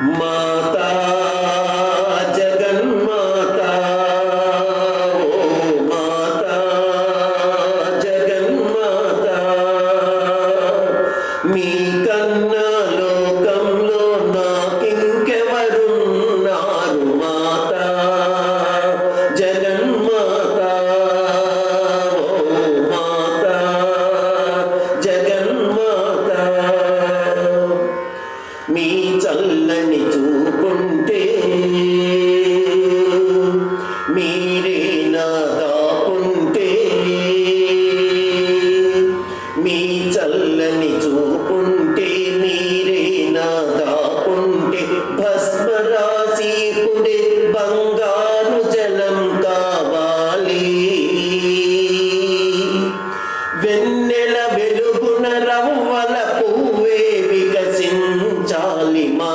మాతా జగన్మాతా ఓ మాతా జగన్మాతా మీ కన్నా లోకంలో నాకింకెవరున్నారు మాతా జగన్మాతా ఓ మాతా జగన్మాతా మీ చల్లని చూపుంటే మీరే నా దాపుంటే మీ చల్లని చూపుంటే మీరే నా దాపుంటే భస్మరాశి పుడే బంగారు జలం కావాలి వెన్నెల వెలుగున రవ్వల పువ్వే వికసించాలి మా